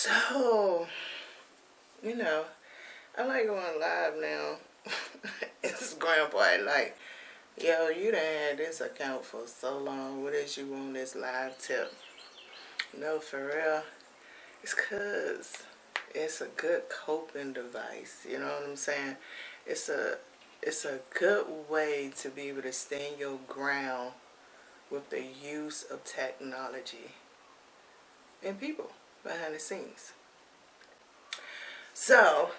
So, I like going live now. Instagram boy, like, yo, you done had this account for so long. What is you on this live tip? No, for real. It's 'cause it's a good coping device. You know what I'm saying? It's a it's a good way to be able to stand your ground with the use of technology and people behind the scenes. So,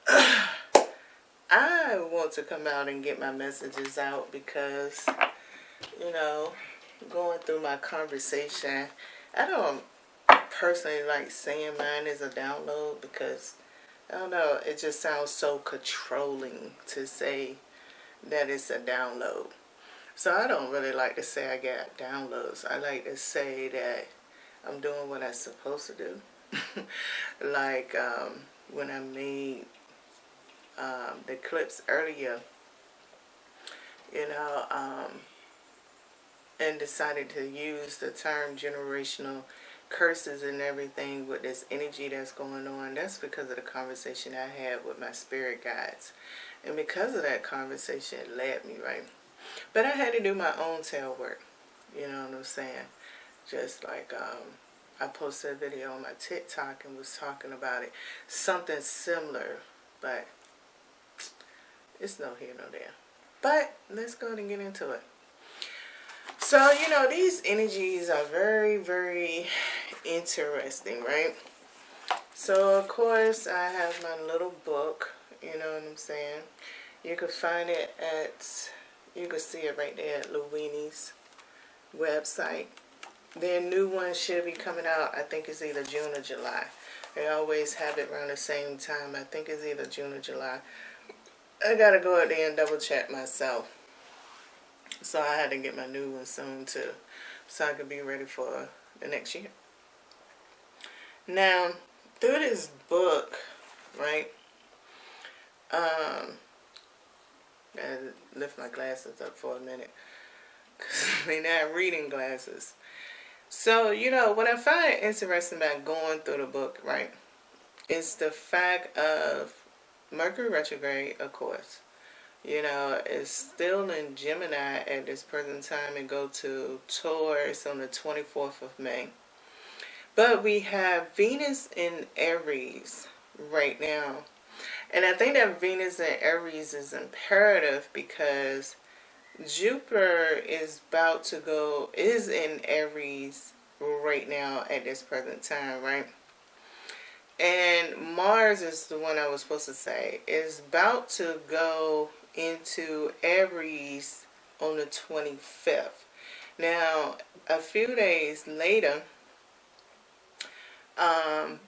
I want to come out and get my messages out because, you know, going through my conversation, I don't personally like saying mine is a download because, I don't know, it just sounds so controlling to say that it's a download. So I don't really like to say I got downloads. I like to say that I'm doing what I'm supposed to do. Like when I made the Eclipse earlier, you know, and decided to use the term generational curses and everything with this energy that's going on. That's because of the conversation I had with my spirit guides. And because of that conversation, it led me, right? But I had to do my own tail work. You know what I'm saying? Just like I posted a video on my TikTok and was talking about it. Something similar, but it's no here, no there. But let's go ahead and get into it. So, these energies are very, very interesting, right? So, of course, I have my little book, you know what I'm saying? You can find it you can see it right there at Luini's website. Their new one should be coming out, I think it's either June or July. They always have it around the same time. I think it's either June or July. I gotta go out there and double check myself. So I had to get my new one soon too, so I could be ready for the next year. Now, through this book, right, I lift my glasses up for a minute, because they're not reading glasses. So, what I find interesting about going through the book, right, is the fact of Mercury retrograde, of course. Is still in Gemini at this present time and go to Taurus on the 24th of May. But we have Venus in Aries right now. And I think that Venus in Aries is imperative because Jupiter is in Aries right now at this present time, right? And Mars is the one I was supposed to say is about to go into Aries on the 25th. Now, a few days later,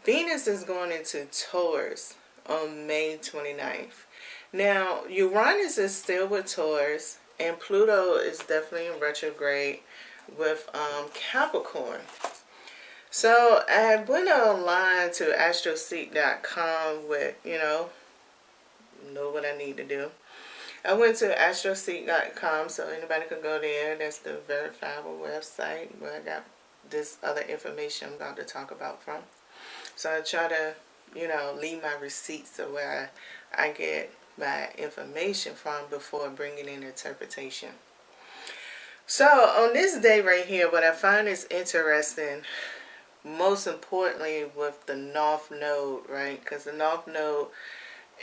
Venus is going into Taurus on May 29th. Now, Uranus is still with Taurus, and Pluto is definitely in retrograde with Capricorn. So I went online to astroseek.com with, know what I need to do. I went to astroseek.com so anybody could go there. That's the verifiable website where I got this other information I'm about to talk about from. So I try to, leave my receipts of where I get my information from before bringing in interpretation. So on this day right here, what I find is interesting, most importantly with the North Node, right? Because the North Node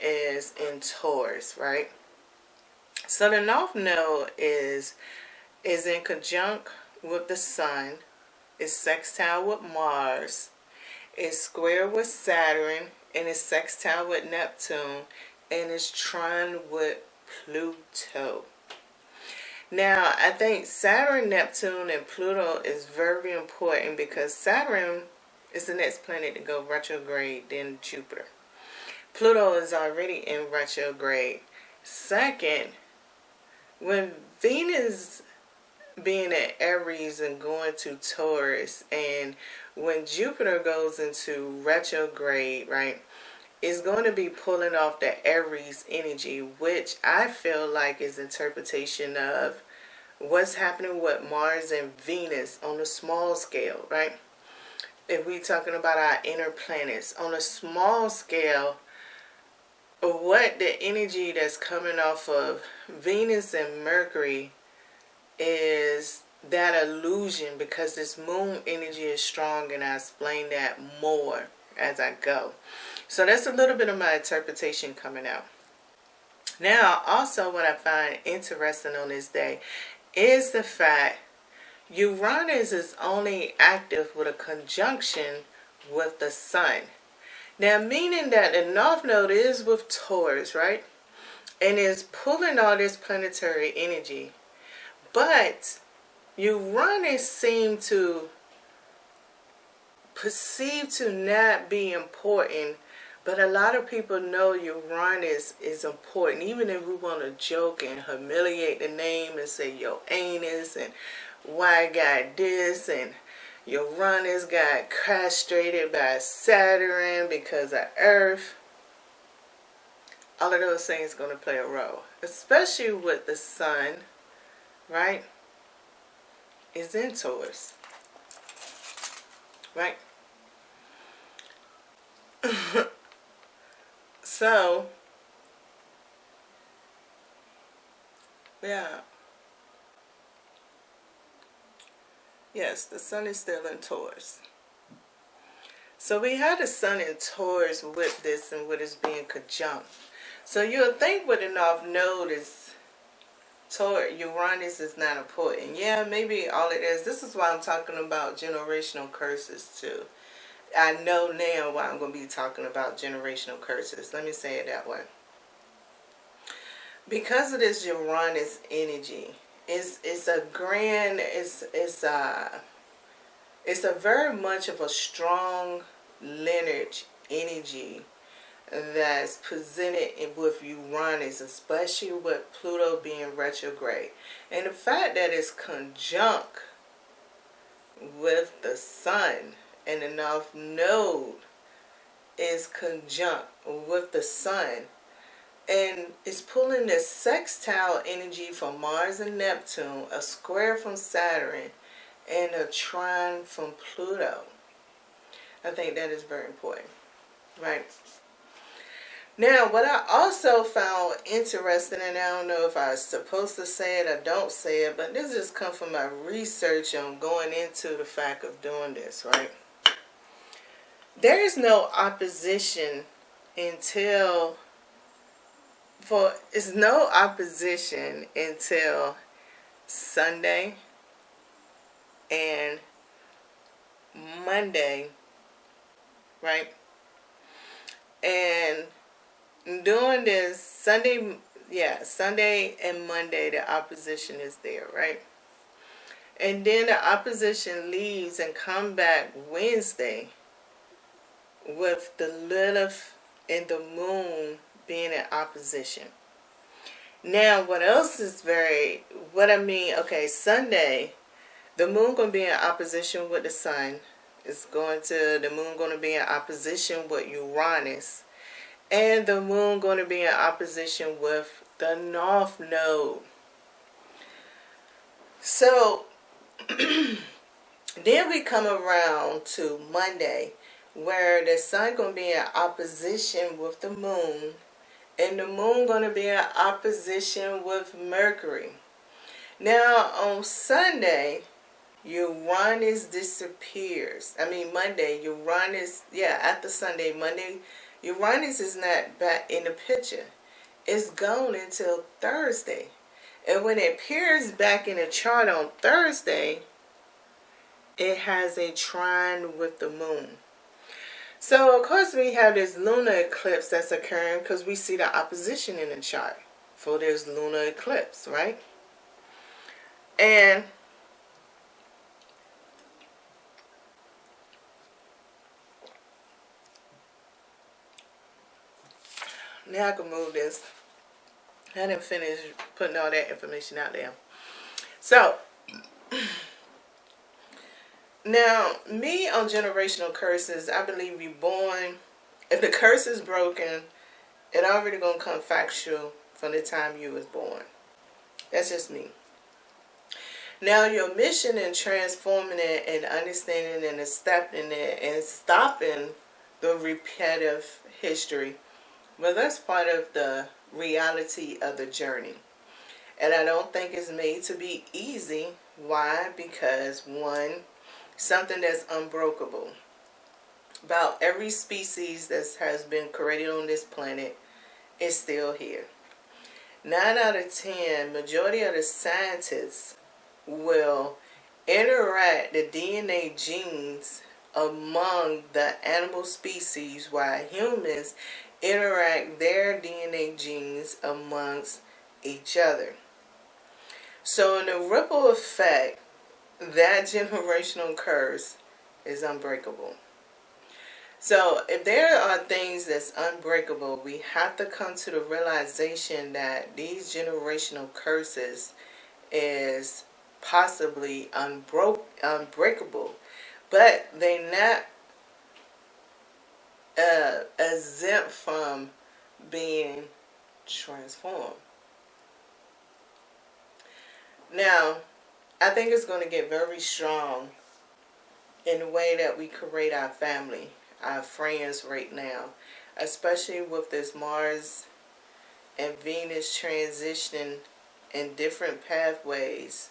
is in Taurus, right? So the North Node is in conjunct with the Sun, is sextile with Mars, is square with Saturn, and is sextile with Neptune, and is trine with Pluto. Now, I think Saturn, Neptune, and Pluto is very important because Saturn is the next planet to go retrograde, then Jupiter. Pluto is already in retrograde. Second, when Venus being at Aries and going to Taurus, and when Jupiter goes into retrograde, right, is going to be pulling off the Aries energy, which I feel like is interpretation of what's happening with Mars and Venus on a small scale, right? if we talking about our inner planets on a small scale, what the energy that's coming off of Venus and Mercury is that illusion, because this moon energy is strong, and I explain that more as I go. So that's a little bit of my interpretation coming out. Now, also what I find interesting on this day is the fact Uranus is only active with a conjunction with the sun. Now, meaning that the North Node is with Taurus, right? And is pulling all this planetary energy. But Uranus seemed to perceive to not be important. But a lot of people know Uranus is important. Even if we want to joke and humiliate the name and say, yo, anus, and why got this, and Uranus got castrated by Saturn because of Earth. All of those things are going to play a role. Especially with the sun, right, is in Taurus. Right? So, yeah. Yes, the sun is still in Taurus. So we had the sun in Taurus with this and with it being conjunct. So you'll think with the North Node is Taurus, Uranus is not important. Yeah, maybe all it is. This is why I'm talking about generational curses too. I know now why I'm going to be talking about generational curses. Let me say it that way. Because of this Uranus energy, it's a grand, it's a very much of a strong lineage energy that's presented with Uranus, especially with Pluto being retrograde. And the fact that it's conjunct with the sun, and the North Node is conjunct with the sun, and it's pulling this sextile energy from Mars and Neptune, a square from Saturn, and a trine from Pluto. I think that is very important, right? Now, what I also found interesting, and I don't know if I was supposed to say it or don't say it, but this just comes from my research on going into the fact of doing this, right? There is no opposition until Sunday and Monday, right? And during this Sunday and Monday, the opposition is there, right? And then the opposition leaves and come back Wednesday with the Lilith and the moon being in opposition. Now, Sunday, the moon going to be in opposition with the sun. The moon going to be in opposition with Uranus. And the moon going to be in opposition with the North Node. So, then we come around to Monday, where the sun going to be in opposition with the moon, and the moon going to be in opposition with Mercury. Now, on Sunday, Uranus disappears. Monday, after Sunday, Monday, Uranus is not back in the picture. It's gone until Thursday. And when it appears back in the chart on Thursday, it has a trine with the moon. So, of course, we have this lunar eclipse that's occurring because we see the opposition in the chart for this lunar eclipse, right? And now I can move this. I didn't finish putting all that information out there. So, now, me on generational curses, I believe you're born. If the curse is broken, it already going to come factual from the time you was born. That's just me. Now your mission in transforming it and understanding and accepting it and stopping the repetitive history, well, that's part of the reality of the journey. And I don't think it's made to be easy. Why? Because one, something that's unbreakable. About every species that has been created on this planet is still here. 9 out of 10, majority of the scientists will interact the DNA genes among the animal species while humans interact their DNA genes amongst each other. So in the ripple effect, that generational curse is unbreakable. So if there are things that's unbreakable, we have to come to the realization that these generational curses is possibly unbreakable, but they're not exempt from being transformed. Now, I think it's going to get very strong in the way that we create our family, our friends right now, especially with this Mars and Venus transition in different pathways,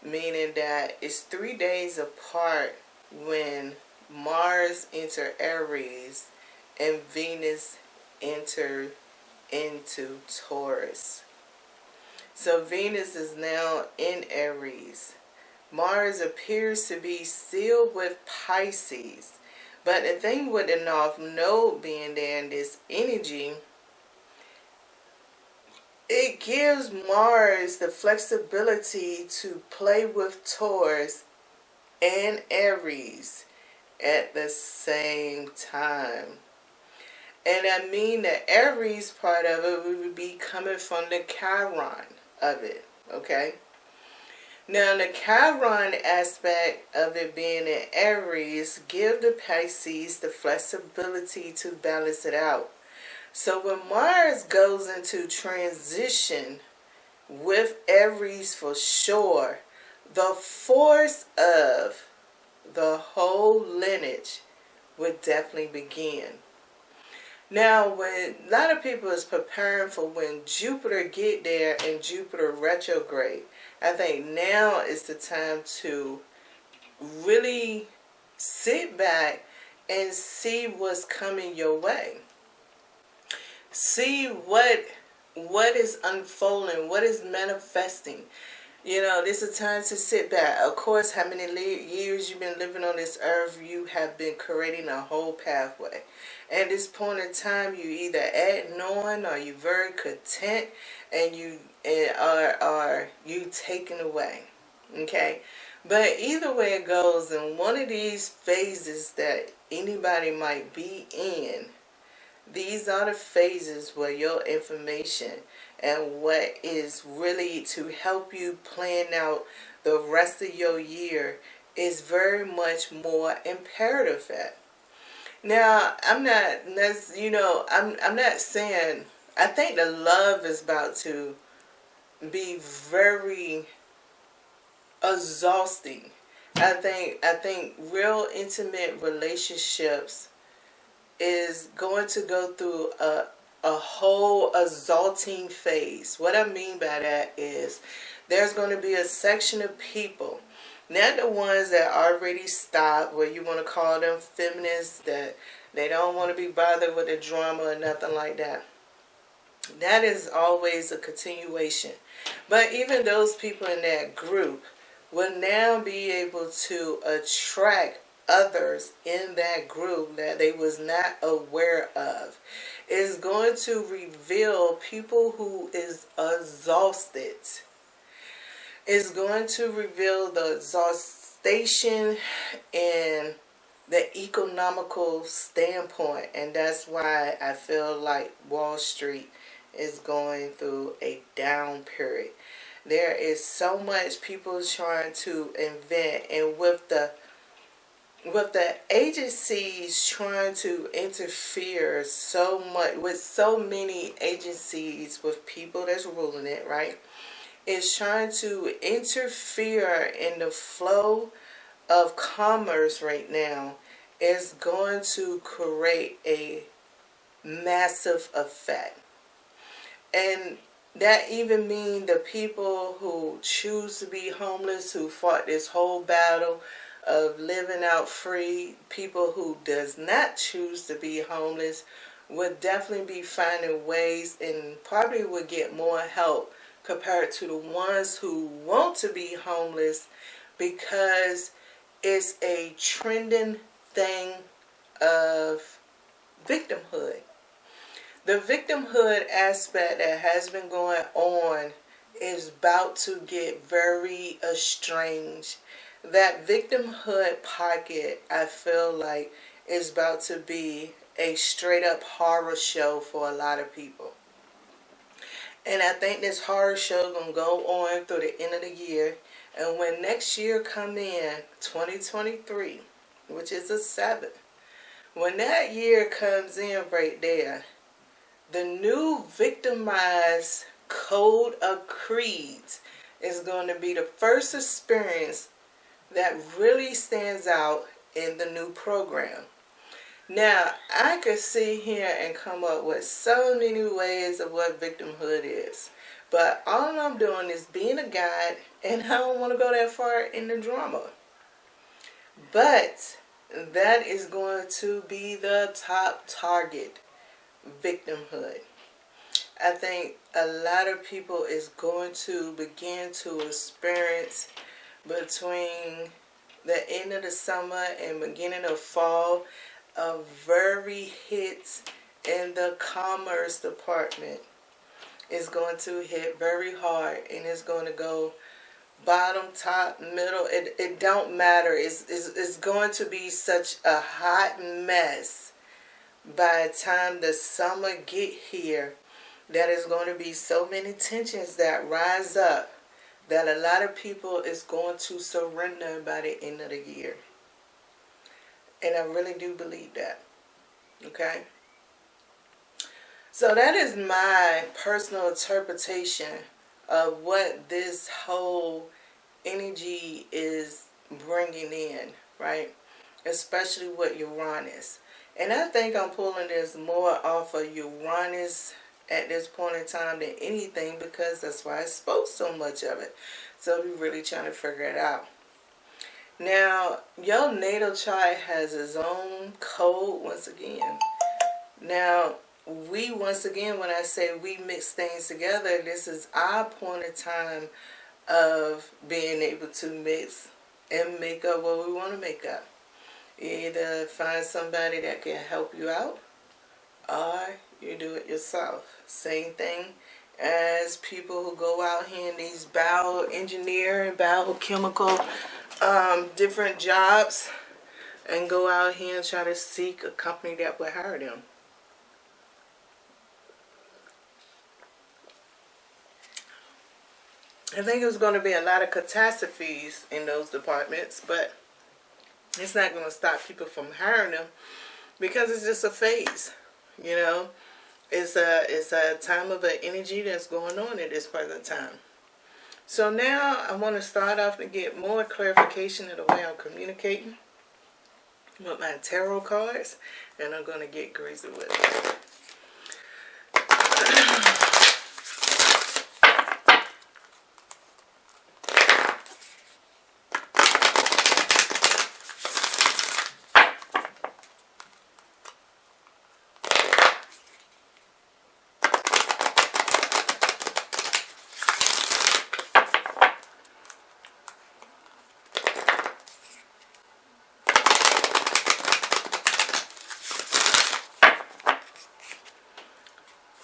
meaning that it's 3 days apart when Mars enter Aries and Venus enter into Taurus. So Venus is now in Aries. Mars appears to be still with Pisces. But the thing with the North Node being there in this energy, it gives Mars the flexibility to play with Taurus and Aries at the same time. And I mean the Aries part of it would be coming from the Chiron of it, okay? Now the Chiron aspect of it being in Aries give the Pisces the flexibility to balance it out. So when Mars goes into transition with Aries for sure, the force of the whole lineage would definitely begin. Now, when a lot of people is preparing for when Jupiter get there and Jupiter retrograde, I think now is the time to really sit back and see what's coming your way. See what is unfolding, what is manifesting. You know, this is a time to sit back. Of course, how many years you've been living on this earth, you have been creating a whole pathway. At this point in time, you either add on or you very content, and you are you taken away. Okay, but either way it goes, in one of these phases that anybody might be in, these are the phases where your information and what is really to help you plan out the rest of your year is very much more imperative at. Now, I'm not saying, I think the love is about to be very exhausting. I think real intimate relationships is going to go through a whole exalting phase. What I mean by that is there's going to be a section of people, not the ones that already stopped, where you want to call them feminists, that they don't want to be bothered with the drama or nothing like that. That is always a continuation. But even those people in that group will now be able to attract others in that group that they was not aware of. Is going to reveal people who is exhausted. Is going to reveal the exhaustion and the economical standpoint, and that's why I feel like Wall Street is going through a down period. There is so much people trying to invent, and with the agencies trying to interfere so much, with so many agencies with people that's ruling it, right? is trying to interfere in the flow of commerce right now, is going to create a massive effect. And that even means the people who choose to be homeless, who fought this whole battle of living out free, people who does not choose to be homeless would definitely be finding ways and probably would get more help compared to the ones who want to be homeless, because it's a trending thing of victimhood. The victimhood aspect that has been going on is about to get very estranged. That victimhood pocket, I feel like, is about to be a straight up horror show for a lot of people. And I think this horror show gonna go on through the end of the year. And when next year come in, 2023, which is a 7, when that year comes in right there, the new victimized code of creeds is going to be the first experience that really stands out in the new program. Now, I could sit here and come up with so many ways of what victimhood is. But all I'm doing is being a guide, and I don't want to go that far in the drama. But that is going to be the top target, victimhood. I think a lot of people is going to begin to experience between the end of the summer and beginning of fall a very hit in the commerce department. It's going to hit very hard, and it's going to go bottom, top, middle. It don't matter. It's going to be such a hot mess by the time the summer get here, that is going to be so many tensions that rise up that a lot of people is going to surrender by the end of the year. And I really do believe that. Okay? So that is my personal interpretation of what this whole energy is bringing in, right? Especially with Uranus. And I think I'm pulling this more off of Uranus at this point in time than anything, because that's why I spoke so much of it. So we're really trying to figure it out. Now, your natal chart has its own code once again. Now, once again, when I say we mix things together, this is our point of time of being able to mix and make up what we want to make up. You either find somebody that can help you out, or you do it yourself. Same thing as people who go out here in these bioengineering, biochemical, different jobs, and go out here and try to seek a company that will hire them. I think there's going to be a lot of catastrophes in those departments, but it's not going to stop people from hiring them, because it's just a phase. You know, it's a time of an energy that's going on at this present time. So now I want to start off to get more clarification of the way I'm communicating with my tarot cards, and I'm going to get crazy with it.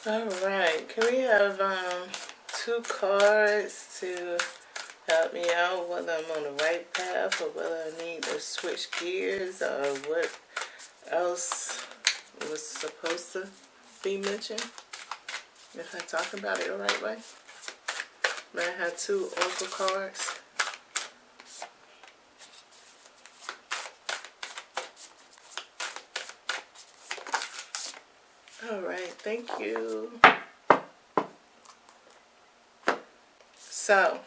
Alright, can we have 2 cards to help me out whether I'm on the right path or whether I need to switch gears or what else was supposed to be mentioned? If I talk about it the right way. May I have 2 oracle cards? Alright, thank you. So,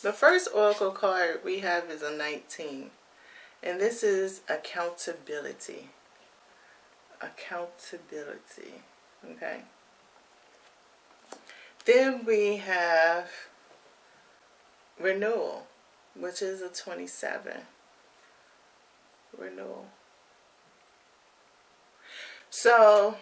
the first oracle card we have is a 19. And this is accountability. Accountability. Okay. Then we have renewal, which is a 27. Renewal. So,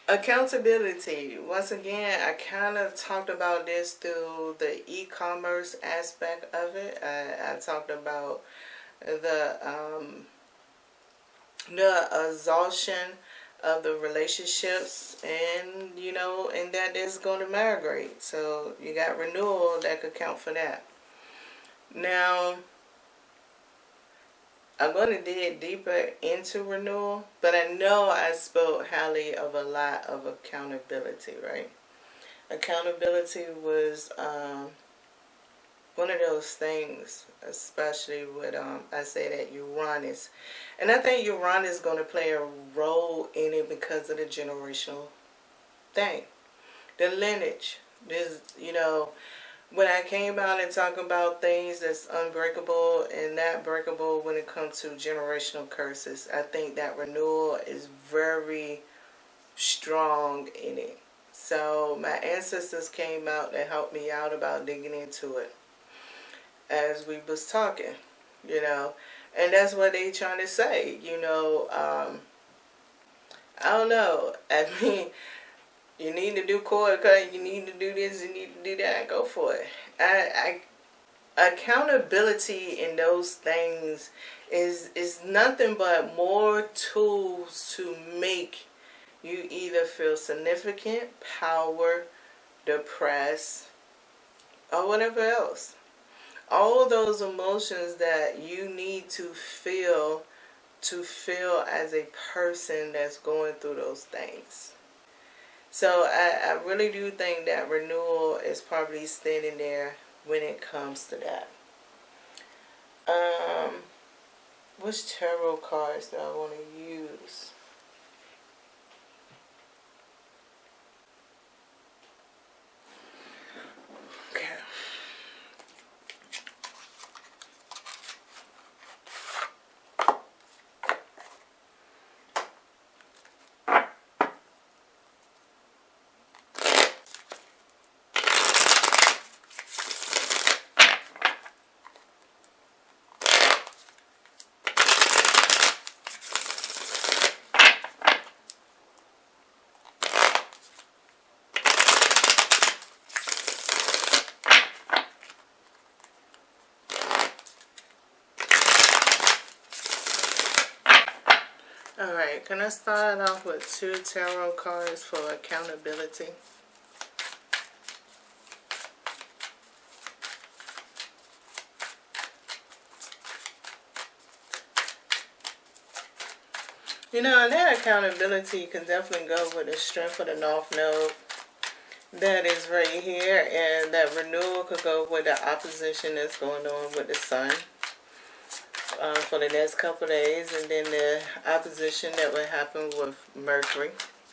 accountability. Once again, I kind of talked about this through the e-commerce aspect of it. I talked about the exhaustion of the relationships, and and that is going to migrate. So you got renewal that could count for that. Now, I'm going to dig deeper into renewal, but I know I spoke highly of a lot of accountability, right? Accountability was one of those things, especially with, I say that Uranus. And I think Uranus is going to play a role in it because of the generational thing. The lineage. There's, when I came out and talk about things that's unbreakable and not breakable when it comes to generational curses, I think that renewal is very strong in it. So my ancestors came out and helped me out about digging into it as we was talking, and that's what they trying to say, I don't know. I mean, you need to do cord cut, you need to do this, you need to do that, go for it. Accountability in those things is nothing but more tools to make you either feel significant, power, depressed, or whatever else. All those emotions that you need to feel as a person that's going through those things. So I really do think that renewal is probably standing there when it comes to that. Which tarot cards do I want to use? Alright, can I start off with 2 tarot cards for accountability? And that accountability can definitely go with the strength of the North Node. That is right here. And that renewal could go with the opposition that's going on with the Sun. For the next couple of days, and then the opposition that would happen with Mercury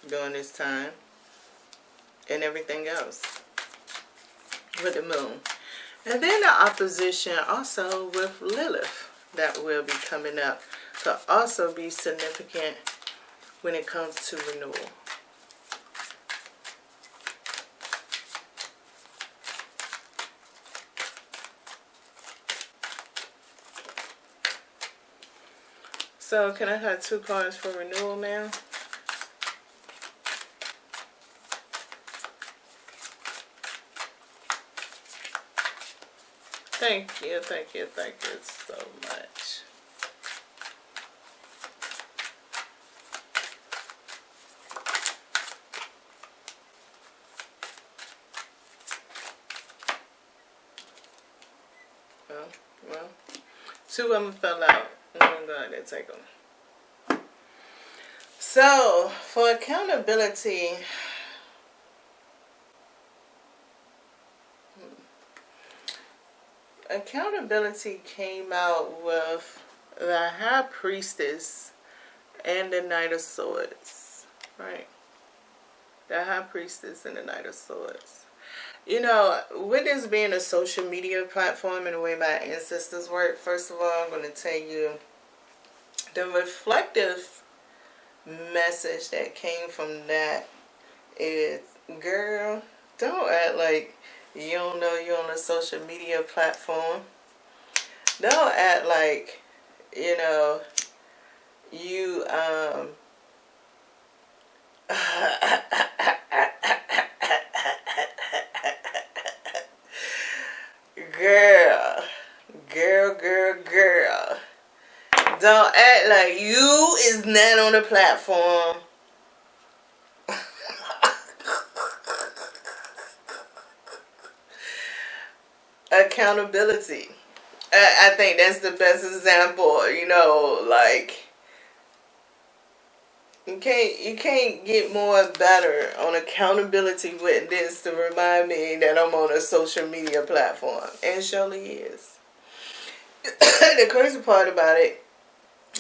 during this time, and everything else with the Moon. And then the opposition also with Lilith that will be coming up to also be significant when it comes to renewal. So, can I have 2 cards for renewal now? Thank you so much. Well, 2 of them fell out. I'm going to take them. So, for accountability, accountability came out with the High Priestess and the Knight of Swords, right? The High Priestess and the Knight of Swords. You know, with this being a social media platform and the way my ancestors work, first of all, I'm going to tell you the reflective message that came from that is, girl, don't act like you don't know you're on a social media platform. Don't act like, you know, you, girl, girl. Don't act like you is not on the platform. Accountability. I think that's the best example. You know, like you can't get more better on accountability with this to remind me that I'm on a social media platform, and surely is. The crazy part about it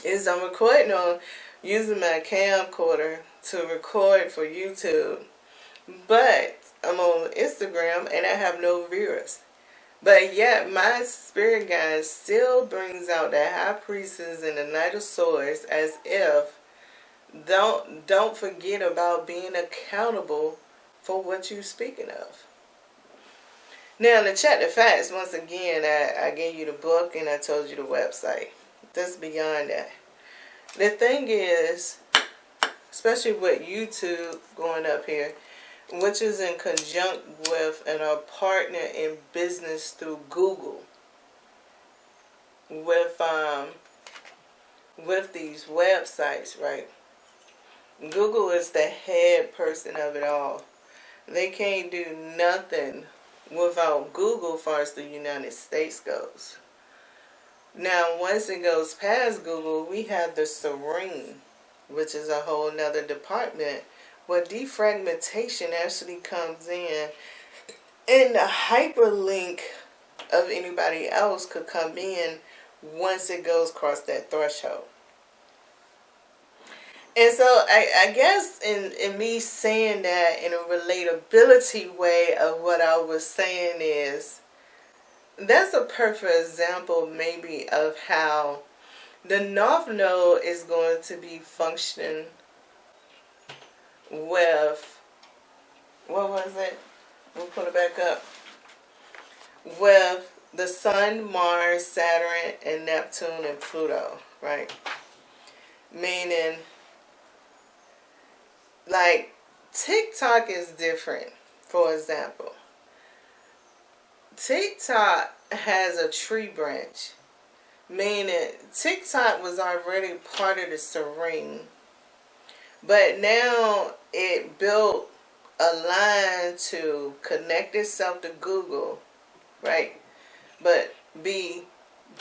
is I'm recording on using my camcorder to record for YouTube, but I'm on Instagram and I have no viewers. But yet my spirit guide still brings out the High Priestess and the Knight of Swords as if don't forget about being accountable for what you're speaking of. Now, to check the facts, once again, I gave you the book and I told you the website. That's beyond that. The thing is, especially with YouTube going up here, which is in conjunct with and a partner in business through Google, with these websites, right? Google is the head person of it all. They can't do nothing without Google as far as the United States goes. Now, once it goes past Google, we have the Serene, which is a whole nother department where defragmentation actually comes in, and the hyperlink of anybody else could come in once it goes across that threshold. And so I guess in me saying that in a relatability way of what I was saying is, that's a perfect example maybe of how the North Node is going to be functioning with, what was it? We'll put it back up. With the Sun, Mars, Saturn, and Neptune and Pluto, right? Meaning, like, TikTok is different, for example. TikTok has a tree branch, meaning TikTok was already part of the Serene, but now it built a line to connect itself to Google, right? But be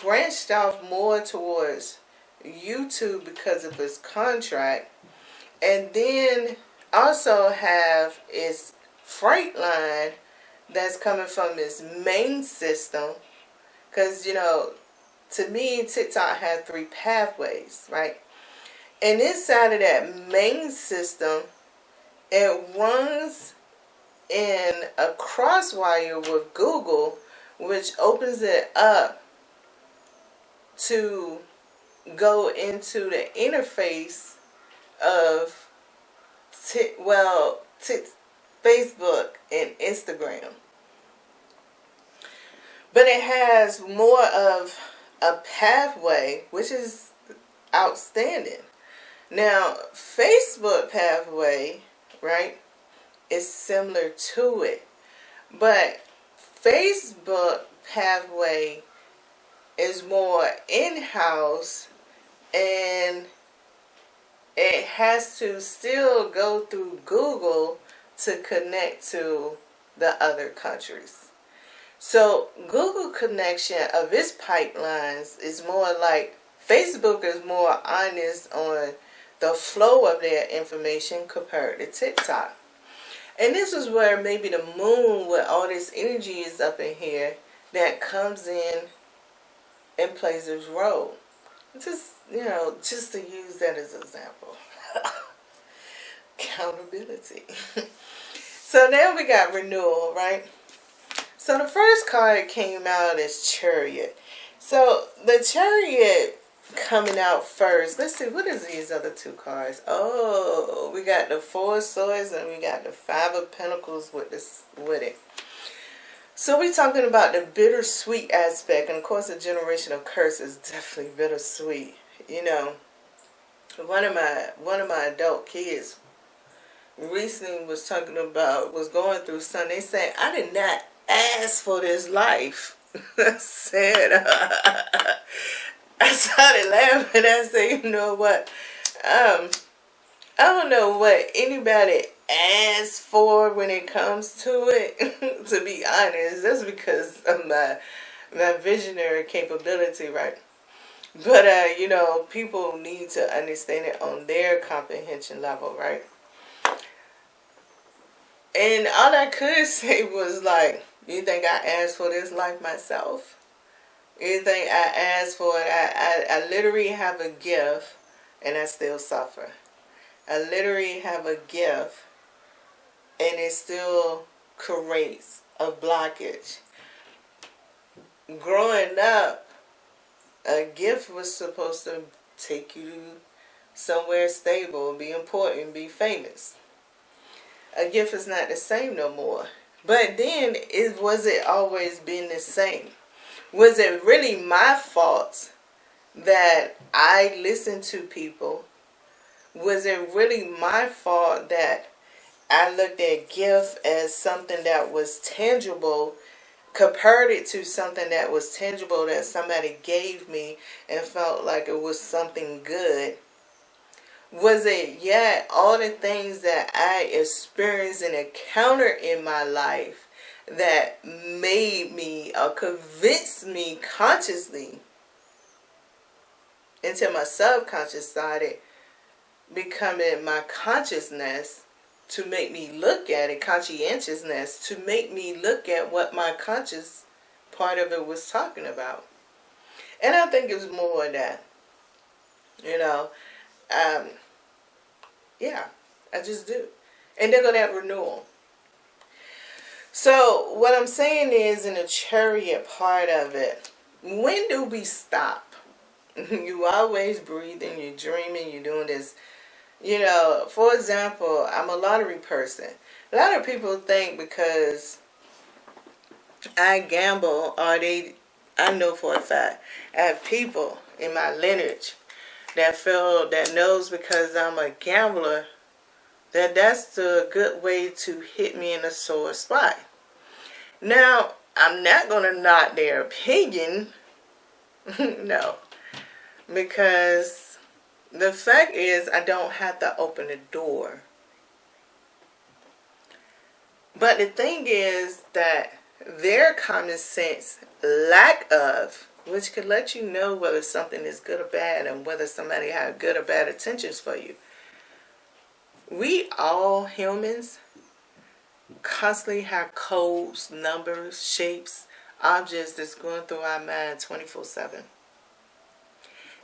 branched off more towards YouTube because of its contract, and then also have its freight line that's coming from its main system. Because, you know, to me, TikTok had 3 pathways, right? And inside of that main system, it runs in a crosswire with Google, which opens it up to go into the interface of Facebook and Instagram. But it has more of a pathway, which is outstanding. Now, Facebook pathway, right, is similar to it. But Facebook pathway is more in-house, and it has to still go through Google to connect to the other countries. So Google connection of its pipelines is more like Facebook is more honest on the flow of their information compared to TikTok. And this is where maybe the moon with all this energy is up in here that comes in and plays its role. Just, you know, just to use that as an example. accountability. So now we got renewal, right? So the first card came out as Chariot. So the Chariot coming out first. Let's see, what is these other two cards? Oh, we got the Four of Swords and we got the Five of Pentacles with it. So we're talking about the bittersweet aspect, and of course the generation of curse is definitely bittersweet. You know, one of my adult kids recently was going through something. They said, I did not ask for this life. I said, I started laughing. I said, you know what? I don't know what anybody asks for when it comes to it, to be honest. That's because of my visionary capability, right? But, you know, people need to understand it on their comprehension level, right? And all I could say was like, you think I asked for this life myself? You think I asked for it? I literally have a gift and I still suffer. I literally have a gift and it still creates a blockage. Growing up, a gift was supposed to take you somewhere stable, be important, be famous. A gift is not the same no more. But then, was it always been the same? Was it really my fault that I listened to people? Was it really my fault that I looked at gift as something that was tangible, compared it to something that was tangible that somebody gave me and felt like it was something good? Was it all the things that I experienced and encountered in my life that made me or convinced me consciously until my subconscious started becoming my consciousness to make me look at it, conscientiousness, to make me look at what my conscious part of it was talking about. And I think it was more of that, you know. Yeah, I just do. And they're going to have renewal. So what I'm saying is, in the Chariot part of it, when do we stop? You always breathing, you're dreaming, you're doing this. You know, for example, I'm a lottery person. A lot of people think because I gamble, I know for a fact, I have people in my lineage that knows because I'm a gambler, that's the good way to hit me in a sore spot. Now, I'm not going to knock their opinion, no, because the fact is I don't have to open the door. But the thing is that their common sense lack of, which could let you know whether something is good or bad and whether somebody had good or bad intentions for you. We all humans constantly have codes, numbers, shapes, objects that's going through our mind 24/7.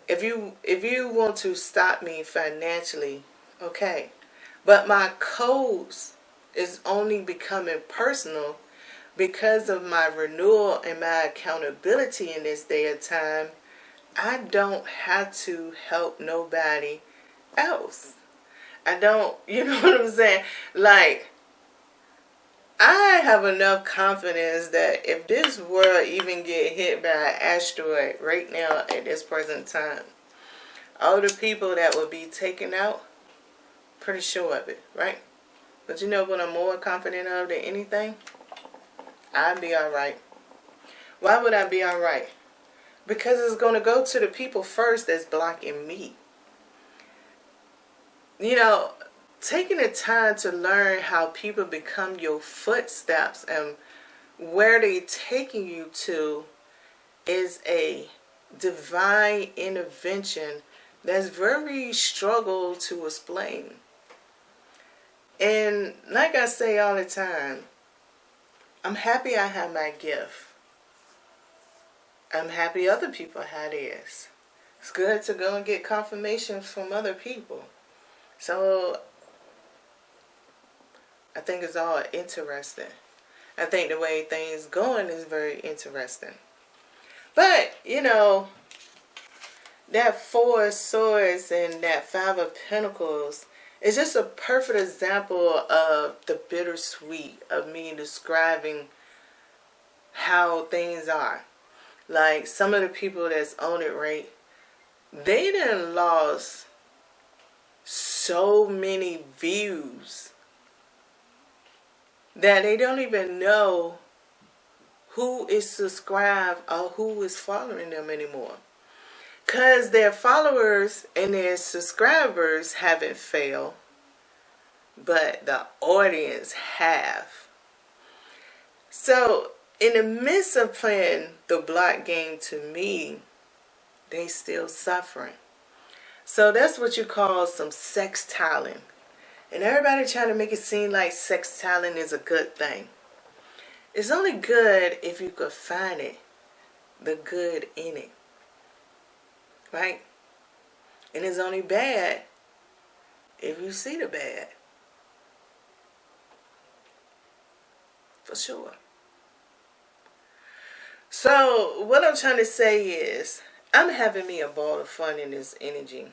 If you want to stop me financially, okay. But my codes is only becoming personal because of my renewal and my accountability in this day and time. I don't have to help nobody else. I don't, you know what I'm saying? Like, I have enough confidence that if this world even get hit by an asteroid right now at this present time, all the people that will be taken out, pretty sure of it, right? But you know what I'm more confident of than anything? I'll be alright. Why would I be alright? Because it's going to go to the people first that's blocking me. You know, taking the time to learn how people become your footsteps and where they're taking you to is a divine intervention that's very struggle to explain. And like I say all the time, I'm happy I have my gift. I'm happy other people have theirs. It's good to go and get confirmation from other people. So I think it's all interesting. I think the way things going is very interesting. But, you know, that Four of Swords and that Five of Pentacles is just a perfect example of the bittersweet of me describing how things are. Like, some of the people that's on it, right, they done lost so many views that they don't even know who is subscribed or who is following them anymore. Because their followers and their subscribers haven't failed, but the audience have. So, in the midst of playing the block game, to me, they still suffering. So that's what you call some sextiling. And everybody trying to make it seem like sextiling is a good thing. It's only good if you could find it, the good in it. Right? And it's only bad if you see the bad. For sure. So, what I'm trying to say is, I'm having me a ball of fun in this energy.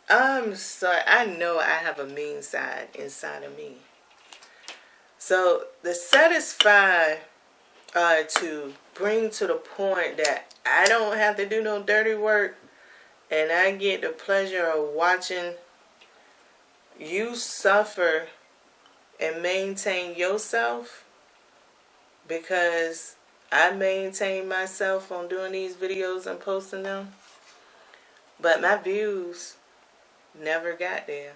I'm sorry, I know I have a mean side inside of me. So, the satisfied to bring to the point that I don't have to do no dirty work, and I get the pleasure of watching you suffer and maintain yourself, because I maintain myself on doing these videos and posting them, but my views never got there.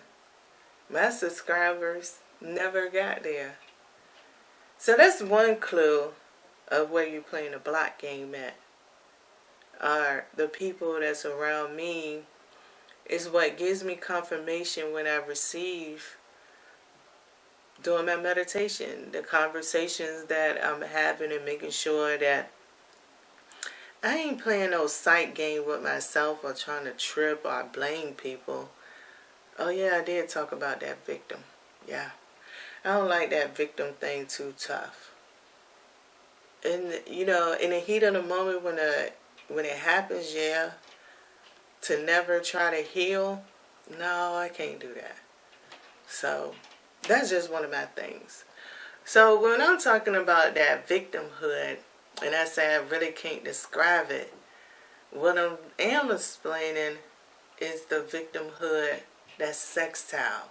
My subscribers never got there. So that's one clue of where you're playing a block game at. Are the people that's around me is what gives me confirmation when I receive doing my meditation, the conversations that I'm having, and making sure that I ain't playing no sight game with myself or trying to trip or blame people. Oh yeah, I did talk about that victim. Yeah. I don't like that victim thing too tough. And, you know, in the heat of the moment when it happens, yeah, to never try to heal, no, I can't do that. So, that's just one of my things. So, when I'm talking about that victimhood, and I say I really can't describe it, what I am explaining is the victimhood that's sextile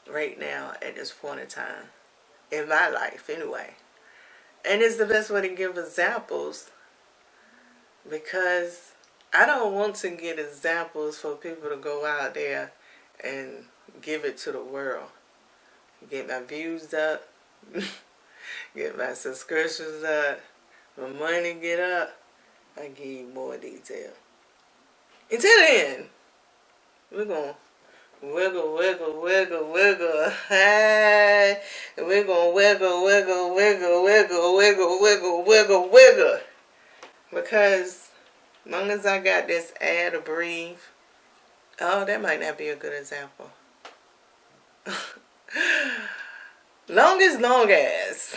right now at this point in time. In my life, anyway. And it's the best way to give examples, because I don't want to get examples for people to go out there and give it to the world. Get my views up, get my subscriptions up, my money get up, I give you more detail. Until then, we're going to wiggle, wiggle, wiggle, wiggle. Hey, we're going to wiggle, wiggle, wiggle, wiggle, wiggle, wiggle, wiggle, wiggle. Because as long as I got this air to breathe, oh, that might not be a good example. Long as.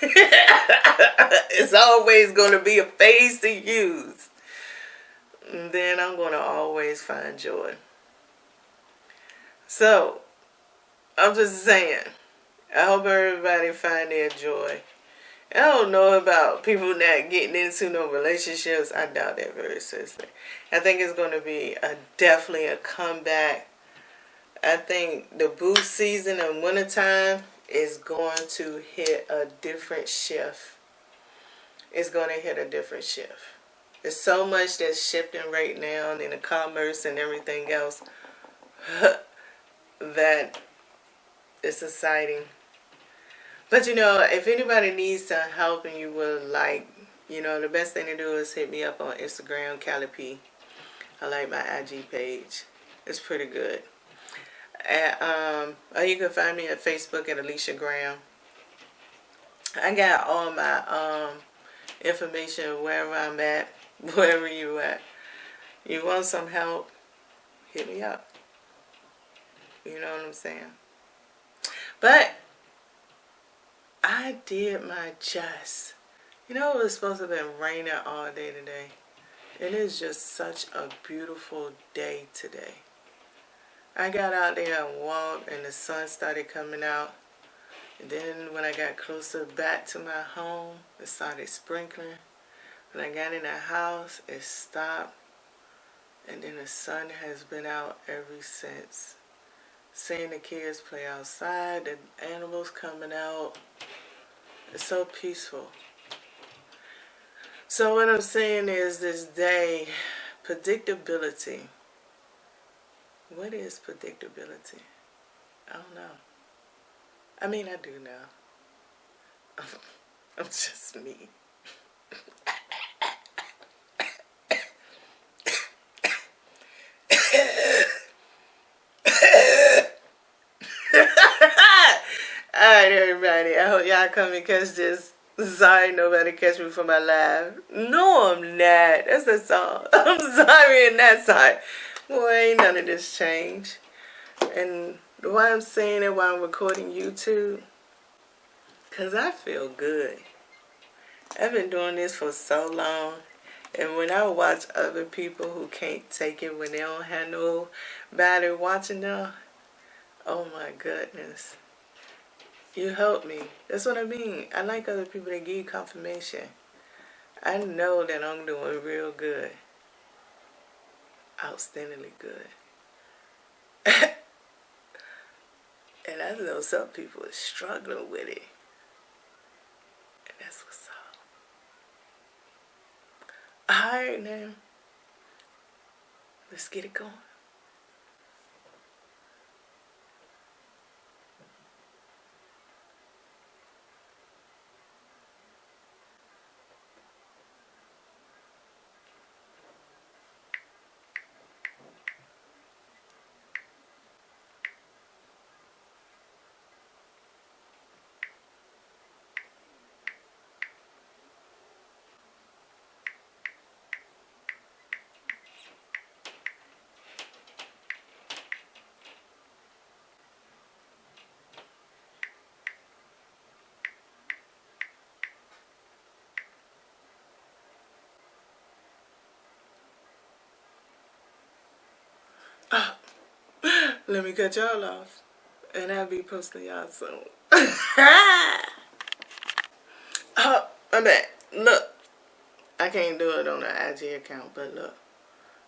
It's always going to be a phase to use. And then I'm going to always find joy. So, I'm just saying, I hope everybody find their joy. I don't know about people not getting into no relationships. I doubt that very seriously. I think it's going to be definitely a comeback. I think the boost season in wintertime is going to hit a different shift. It's going to hit a different shift. There's so much that's shifting right now in the commerce and everything else that it's exciting. But, you know, if anybody needs some help and you would like, you know, the best thing to do is hit me up on Instagram, Callie P. I like my IG page. It's pretty good. Or you can find me at Facebook at Alicia Graham. I got all my information wherever I'm at, wherever you at. You want some help, hit me up. You know what I'm saying? But I did my just. You know, it was supposed to have been raining all day today. It is just such a beautiful day today. I got out there and walked and the sun started coming out. And then when I got closer back to my home, it started sprinkling. When I got in the house, it stopped. And then the sun has been out ever since. Seeing the kids play outside, the animals coming out. It's so peaceful. So what I'm saying is this day, predictability. What is predictability? I don't know. I mean, I do know. I'm just me. Alright, everybody. I hope y'all come and catch this. Sorry, nobody catch me for my laugh. No, I'm not. That's the song. I'm sorry and not sorry. Boy, ain't none of this change. And why I'm saying it while I'm recording YouTube? Because I feel good. I've been doing this for so long. And when I watch other people who can't take it when they don't have nobody watching them, oh my goodness. You help me. That's what I mean. I like other people that give you confirmation. I know that I'm doing real good. Outstandingly good. And I know some people are struggling with it. And that's what's up. Alright now. Let's get it going. Let me cut y'all off. And I'll be posting y'all soon. Oh, my bad. Look. I can't do it on the IG account, but look.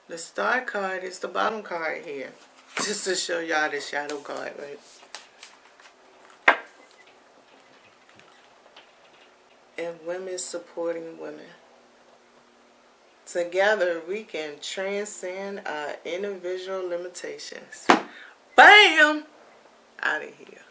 The star card is the bottom card here. Just to show y'all the shadow card, right? And women supporting women. Together, we can transcend our individual limitations. Bam! Out of here.